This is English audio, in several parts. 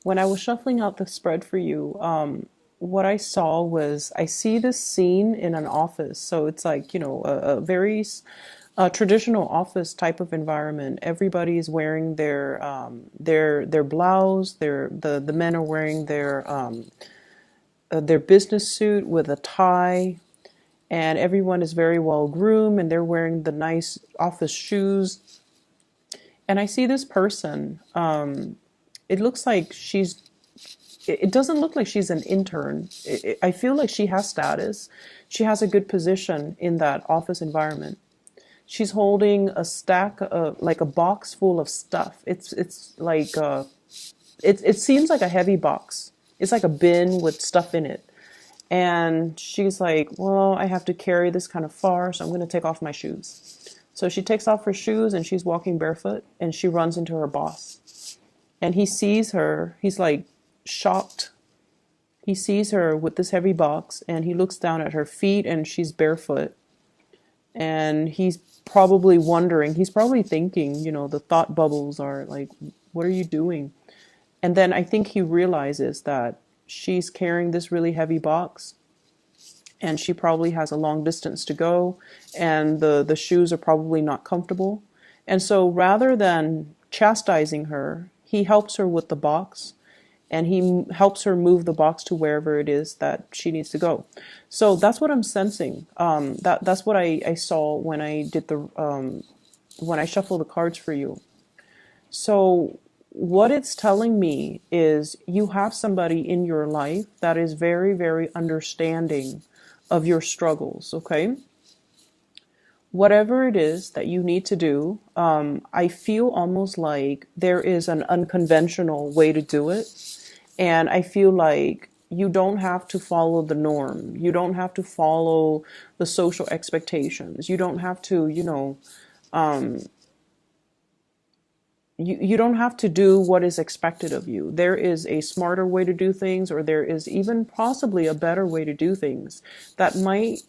When I was shuffling out the spread for you, what I saw was I see this scene in an office. So it's like, a very traditional office type of environment. Everybody is wearing their blouse. The men are wearing their business suit with a tie, and everyone is very well groomed, and they're wearing the nice office shoes. And I see this person. It looks like it doesn't look like she's an intern. I feel like she has status. She has a good position in that office environment. She's holding a stack of, like a box full of stuff. It's like it seems like a heavy box. It's like a bin with stuff in it. And she's like, well, I have to carry this kind of far, so I'm going to take off my shoes. So she takes off her shoes and she's walking barefoot and she runs into her boss. And he sees her. He's like shocked. He sees her with this heavy box and he looks down at her feet and she's barefoot. And he's probably wondering, he's probably thinking, the thought bubbles are like, what are you doing? And then I think he realizes that she's carrying this really heavy box and she probably has a long distance to go and the shoes are probably not comfortable. And so rather than chastising her, he helps her with the box and he helps her move the box to wherever it is that she needs to go. So that's what I'm sensing. That's what I saw when I did when I shuffled the cards for you. So what it's telling me is you have somebody in your life that is very, very understanding of your struggles, okay? Whatever it is that you need to do, I feel almost like there is an unconventional way to do it. And I feel like you don't have to follow the norm. You don't have to follow the social expectations. You don't have to, you don't have to do what is expected of you. There is a smarter way to do things, or there is even possibly a better way to do things that might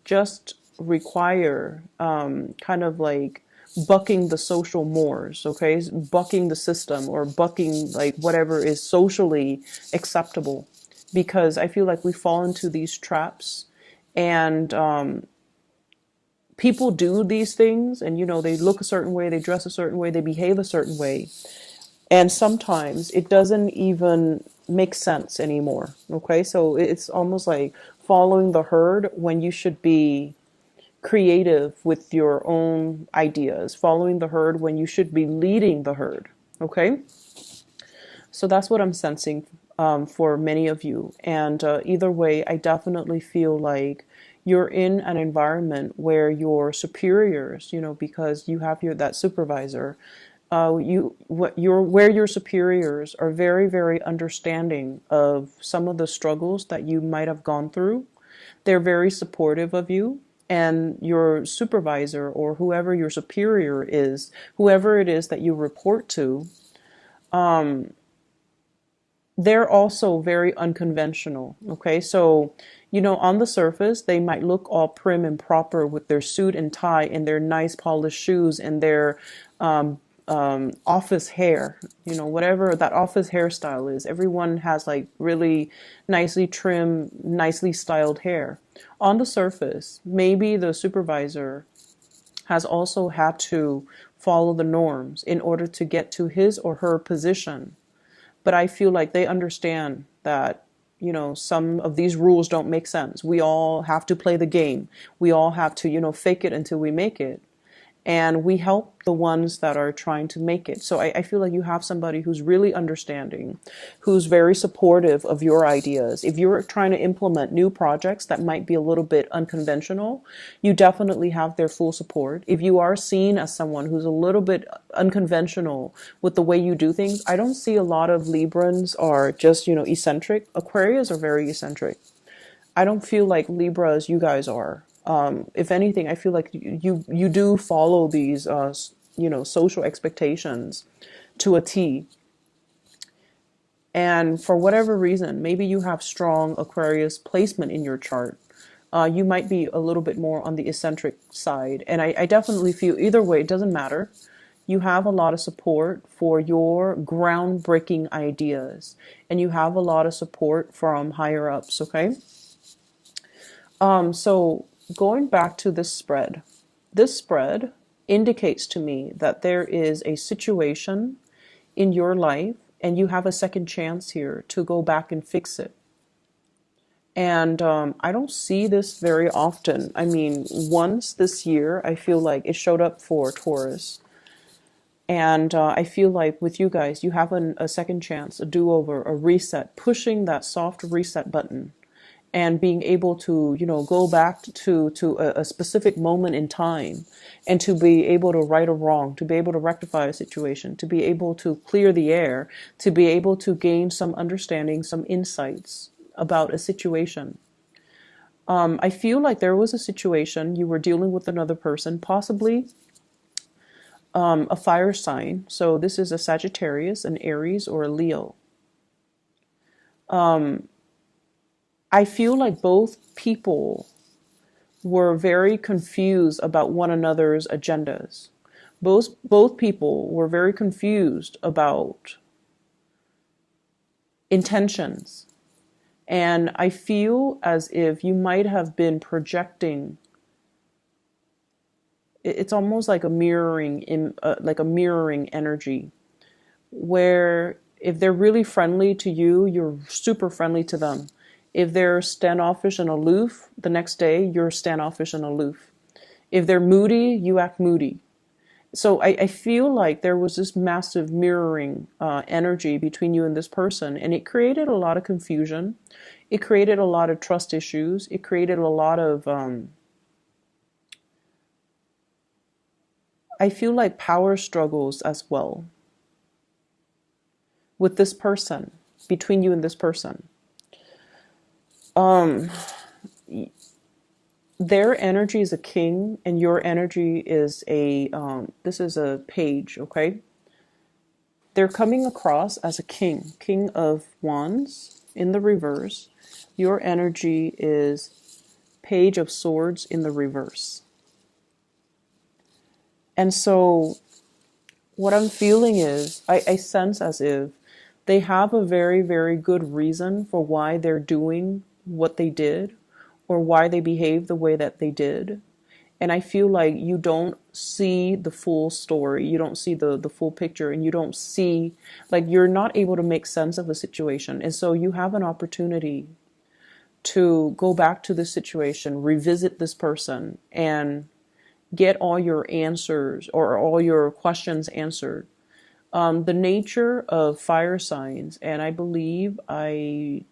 just require kind of like bucking the social mores, okay? Bucking the system or bucking like whatever is socially acceptable. Because I feel like we fall into these traps and people do these things and they look a certain way, they dress a certain way, they behave a certain way, and sometimes it doesn't even make sense anymore, okay? So it's almost like following the herd when you should be creative with your own ideas, following the herd when you should be leading the herd, okay? So that's what I'm sensing for many of you. And either way, I definitely feel like you're in an environment where your superiors, because you have that supervisor, where your superiors are very, very understanding of some of the struggles that you might have gone through. They're very supportive of you. And your supervisor or whoever your superior is, whoever it is that you report to, they're also very unconventional. Okay, so on the surface they might look all prim and proper with their suit and tie and their nice polished shoes and their office hair, whatever that office hairstyle is. Everyone has like really nicely trimmed, nicely styled hair. On the surface, maybe the supervisor has also had to follow the norms in order to get to his or her position. But I feel like they understand that, some of these rules don't make sense. We all have to play the game. We all have to, fake it until we make it. And we help the ones that are trying to make it. So I feel like you have somebody who's really understanding, who's very supportive of your ideas. If you're trying to implement new projects that might be a little bit unconventional, you definitely have their full support. If you are seen as someone who's a little bit unconventional with the way you do things, I don't see a lot of Librans are just, eccentric. Aquarius are very eccentric. I don't feel like Libras, you guys are. If anything, I feel like you do follow these social expectations to a T. And for whatever reason, maybe you have strong Aquarius placement in your chart. You might be a little bit more on the eccentric side. And I definitely feel either way, it doesn't matter. You have a lot of support for your groundbreaking ideas, and you have a lot of support from higher ups, okay? So going back to this spread indicates to me that there is a situation in your life and you have a second chance here to go back and fix it. And I don't see this very often. I mean, once this year, I feel like it showed up for Taurus. And I feel like with you guys, you have a second chance, a do-over, a reset, pushing that soft reset button and being able to, go back to a specific moment in time and to be able to right a wrong, to be able to rectify a situation, to be able to clear the air, to be able to gain some understanding, some insights about a situation. I feel like there was a situation you were dealing with another person, possibly a fire sign. So this is a Sagittarius, an Aries, or a Leo. I feel like both people were very confused about one another's agendas. Both people were very confused about intentions. And I feel as if you might have been projecting. It's almost like a mirroring energy, where if they're really friendly to you, you're super friendly to them. If they're standoffish and aloof, the next day you're standoffish and aloof. If they're moody, you act moody. So I feel like there was this massive mirroring energy between you and this person, and it created a lot of confusion. It created a lot of trust issues. It created a lot of, I feel like, power struggles as well with this person, between you and this person. Their energy is a king and your energy is this is a page, okay? They're coming across as a king of wands in the reverse. Your energy is page of swords in the reverse. And so what I'm feeling is, I sense as if they have a very, very good reason for why they're doing what they did or why they behaved the way that they did. And I feel like you don't see the full story. You don't see the full picture, and you don't see, like, you're not able to make sense of a situation. And so you have an opportunity to go back to this situation, revisit this person, and get all your answers or all your questions answered. The nature of fire signs, and I believe I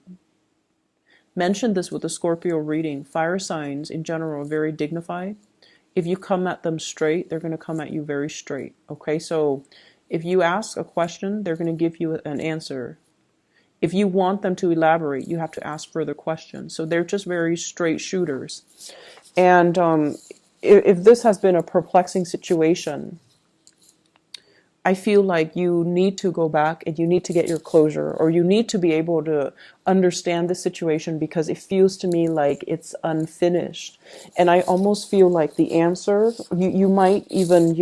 mentioned this with the Scorpio reading, fire signs in general are very dignified. If you come at them straight, they're going to come at you very straight. Okay, so if you ask a question, they're going to give you an answer. If you want them to elaborate, you have to ask further questions. So they're just very straight shooters. And if this has been a perplexing situation, I feel like you need to go back and you need to get your closure, or you need to be able to understand the situation, because it feels to me like it's unfinished. And I almost feel like the answer, you might even,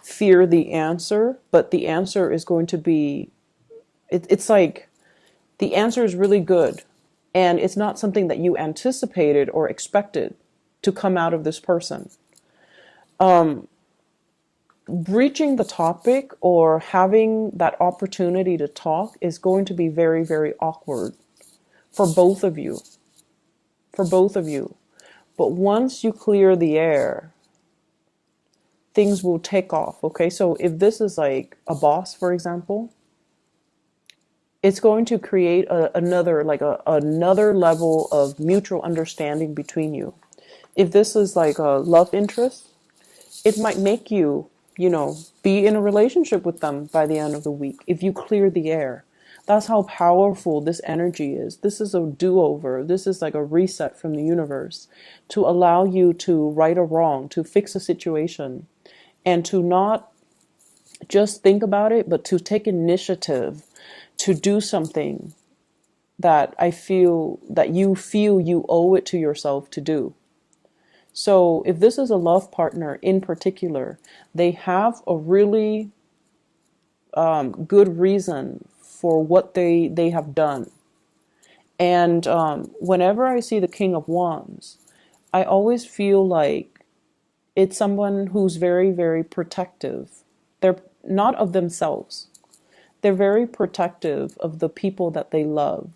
fear the answer, but the answer is going to be, it's like the answer is really good. And it's not something that you anticipated or expected to come out of this person. Breaching the topic or having that opportunity to talk is going to be very, very awkward for both of you. For both of you. But once you clear the air, things will take off, okay? So if this is like a boss, for example, it's going to create another level of mutual understanding between you. If this is like a love interest, it might make you, be in a relationship with them by the end of the week if you clear the air. That's how powerful this energy is. This is a do-over. This is like a reset from the universe to allow you to right a wrong, to fix a situation, and to not just think about it, but to take initiative to do something that you feel you owe it to yourself to do. So if this is a love partner in particular, they have a really good reason for what they have done. And whenever I see the King of Wands, I always feel like it's someone who's very, very protective. They're not of themselves. They're very protective of the people that they love.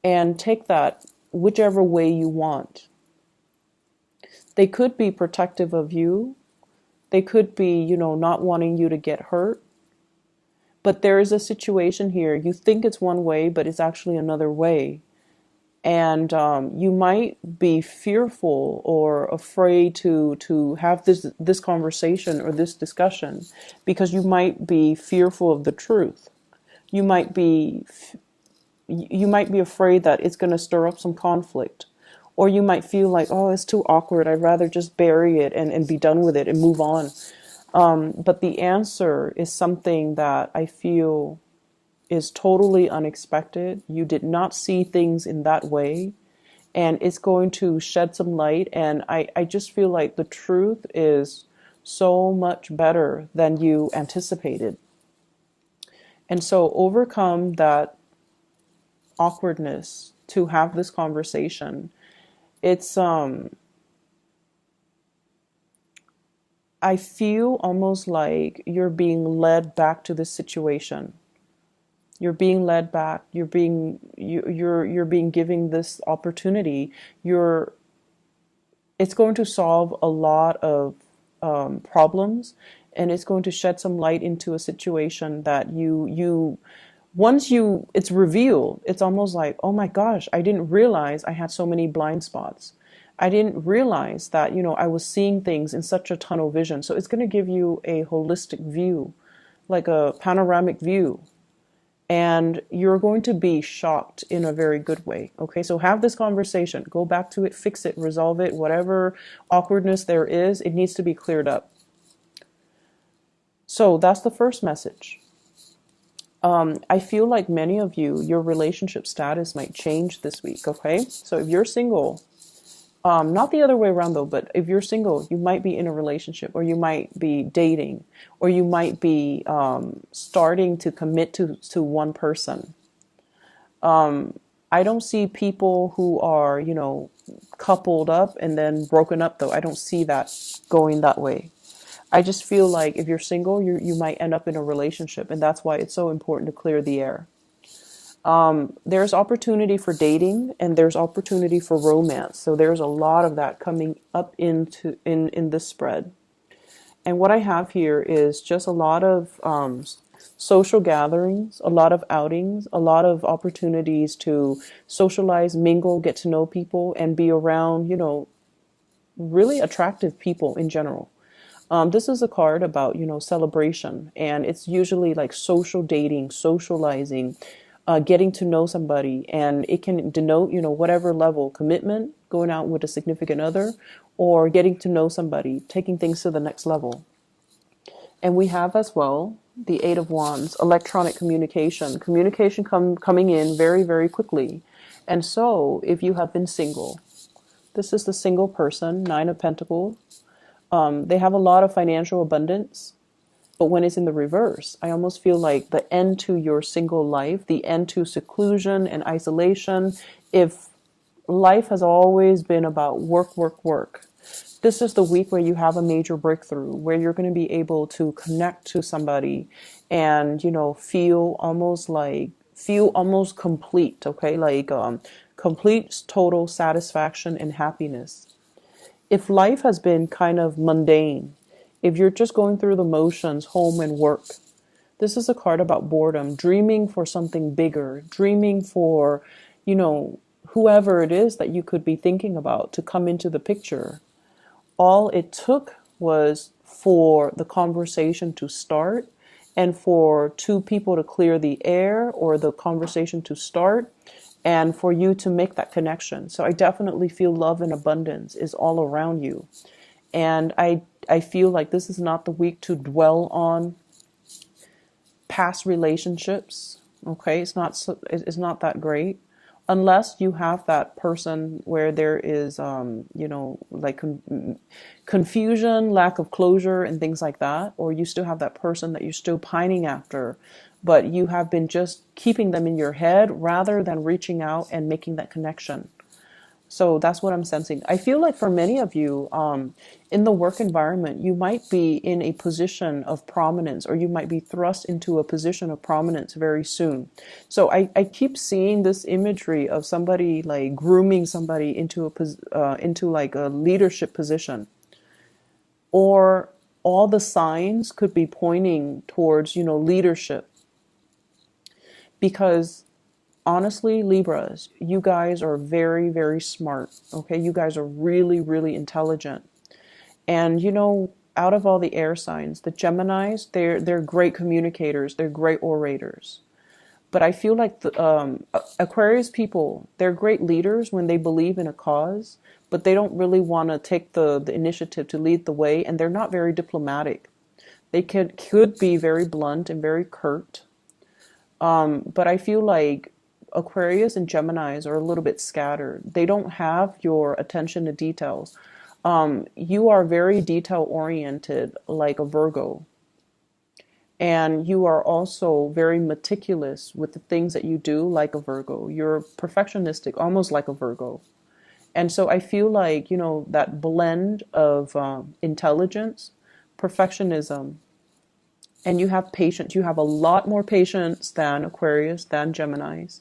And take that whichever way you want. They could be protective of you. They could be, not wanting you to get hurt. But there is a situation here. You think it's one way, but it's actually another way. And you might be fearful or afraid to have this conversation or this discussion because you might be fearful of the truth. You might be afraid that it's going to stir up some conflict. Or you might feel like, oh, it's too awkward. I'd rather just bury it and be done with it and move on. But the answer is something that I feel is totally unexpected. You did not see things in that way. And it's going to shed some light. And I just feel like the truth is so much better than you anticipated. And so overcome that awkwardness to have this conversation. It's I feel almost like you're being led back to this situation. You're being led back. You're being given this opportunity. It's going to solve a lot of problems, and it's going to shed some light into a situation that it's revealed, it's almost like, oh my gosh, I didn't realize I had so many blind spots. I didn't realize that, I was seeing things in such a tunnel vision. So it's going to give you a holistic view, like a panoramic view. And you're going to be shocked in a very good way. Okay, so have this conversation, go back to it, fix it, resolve it, whatever awkwardness there is, it needs to be cleared up. So that's the first message. I feel like many of you, your relationship status might change this week, okay? So if you're single, not the other way around though, but if you're single, you might be in a relationship, or you might be dating, or you might be starting to commit to one person. I don't see people who are, coupled up and then broken up though. I don't see that going that way. I just feel like if you're single, you might end up in a relationship, and that's why it's so important to clear the air. There's opportunity for dating, and there's opportunity for romance. So there's a lot of that coming up in this spread. And what I have here is just a lot of social gatherings, a lot of outings, a lot of opportunities to socialize, mingle, get to know people, and be around, really attractive people in general. This is a card about, celebration, and it's usually like social dating, socializing, getting to know somebody, and it can denote, whatever level commitment, going out with a significant other, or getting to know somebody, taking things to the next level. And we have as well the Eight of Wands, electronic communication, coming in very, very quickly. And so if you have been single, this is the single person, Nine of Pentacles. They have a lot of financial abundance, but when it's in the reverse, I almost feel like the end to your single life, the end to seclusion and isolation. If life has always been about work, work, work, this is the week where you have a major breakthrough, where you're going to be able to connect to somebody and, feel almost complete, okay? Like complete, total satisfaction and happiness. If life has been kind of mundane, if you're just going through the motions, home and work, this is a card about boredom, dreaming for something bigger, dreaming for, whoever it is that you could be thinking about to come into the picture. All it took was for the conversation to start, and for two people to clear the air, or the conversation to start, and for you to make that connection. So I definitely feel love and abundance is all around you. And I feel like this is not the week to dwell on past relationships. Okay, it's not that great. unless you have that person where there is, like confusion, lack of closure, and things like that, or you still have that person that you're still pining after, but you have been just keeping them in your head rather than reaching out and making that connection. So that's what I'm sensing. I feel like for many of you, in the work environment, you might be in a position of prominence, or you might be thrust into a position of prominence very soon. So I keep seeing this imagery of somebody like grooming somebody into into like a leadership position, or all the signs could be pointing towards, leadership, because honestly, Libras, you guys are very, very smart. Okay. You guys are really, really intelligent. And out of all the air signs, the Geminis, they're great communicators. They're great orators. But I feel like the Aquarius people, they're great leaders when they believe in a cause, but they don't really want to take the initiative to lead the way, and they're not very diplomatic. They could be very blunt and very curt. But I feel like Aquarius and Geminis are a little bit scattered. They don't have your attention to details. You are very detail oriented, like a Virgo. And you are also very meticulous with the things that you do, like a Virgo. You're perfectionistic, almost like a Virgo. And so I feel like, that blend of intelligence, perfectionism, and you have patience. You have a lot more patience than Aquarius, than Geminis.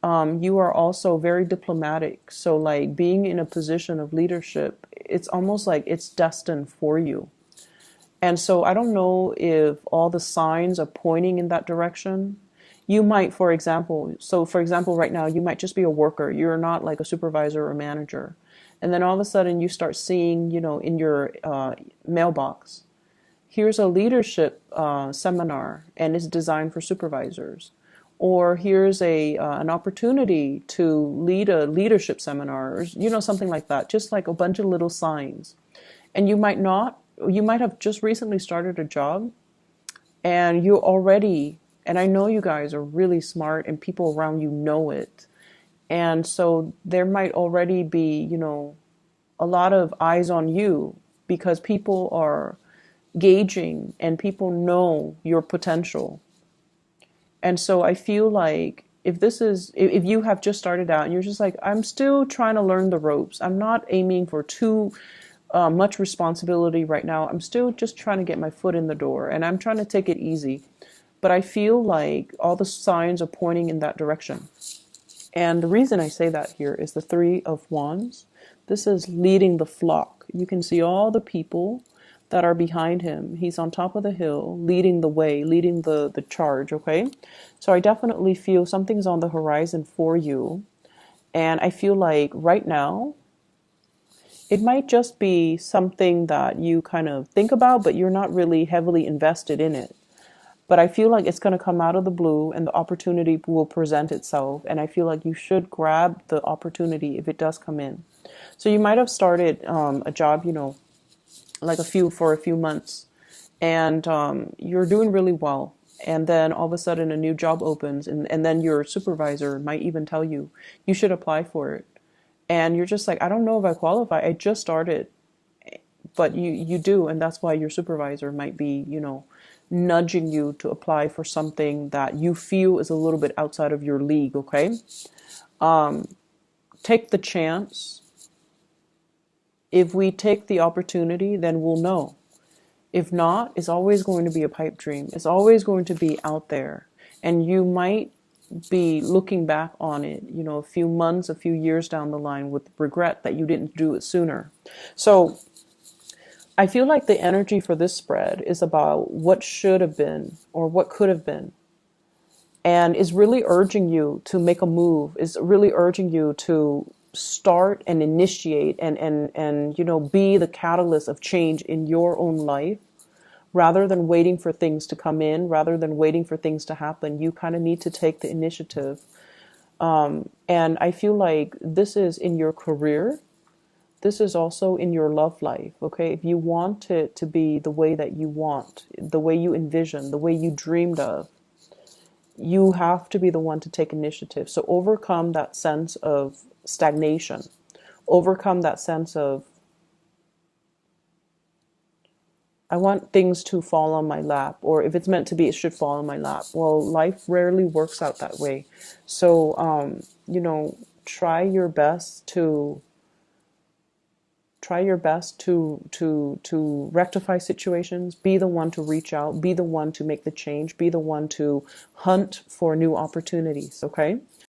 You are also very diplomatic. So like being in a position of leadership, it's almost like it's destined for you. And so I don't know if all the signs are pointing in that direction. You might, for example, right now, you might just be a worker. You're not like a supervisor or manager. And then all of a sudden you start seeing, in your mailbox, here's a leadership seminar, and it's designed for supervisors. Or here's an opportunity to lead a leadership seminar, or, something like that. Just like a bunch of little signs. And you might have just recently started a job, and you already, and I know you guys are really smart and people around you know it. And so there might already be, a lot of eyes on you, because people are gauging and people know your potential. And so I feel like if you have just started out and you're just like, I'm still trying to learn the ropes. I'm not aiming for too much responsibility right now. I'm still just trying to get my foot in the door, and I'm trying to take it easy. But I feel like all the signs are pointing in that direction. And the reason I say that here is the Three of Wands. This is leading the flock. You can see all the people that are behind him. He's on top of the hill, leading the way, leading the charge, okay? So I definitely feel something's on the horizon for you. And I feel like right now, it might just be something that you kind of think about, but you're not really heavily invested in it. But I feel like it's going to come out of the blue, and the opportunity will present itself. And I feel like you should grab the opportunity if it does come in. So you might have started a job, like for a few months, and you're doing really well. And then all of a sudden a new job opens, and then your supervisor might even tell you, you should apply for it. And you're just like, I don't know if I qualify. I just started. But you do. And that's why your supervisor might be, nudging you to apply for something that you feel is a little bit outside of your league. Okay. Take the chance. If we take the opportunity, then we'll know. If not, it's always going to be a pipe dream. It's always going to be out there. And you might be looking back on it, a few months, a few years down the line with regret that you didn't do it sooner. So I feel like the energy for this spread is about what should have been or what could have been, and is really urging you to make a move, is really urging you to start and initiate and be the catalyst of change in your own life. Rather than waiting for things to come in, rather than waiting for things to happen, you kind of need to take the initiative. And I feel like this is in your career. This is also in your love life, okay? If you want it to be the way that you want, the way you envision, the way you dreamed of, you have to be the one to take initiative. So overcome that sense of stagnation, overcome that sense of, I want things to fall on my lap, or if it's meant to be, it should fall on my lap. Well, life rarely works out that way. So, try your best to rectify situations. Be the one to reach out. Be the one to make the change. Be the one to hunt for new opportunities. Okay.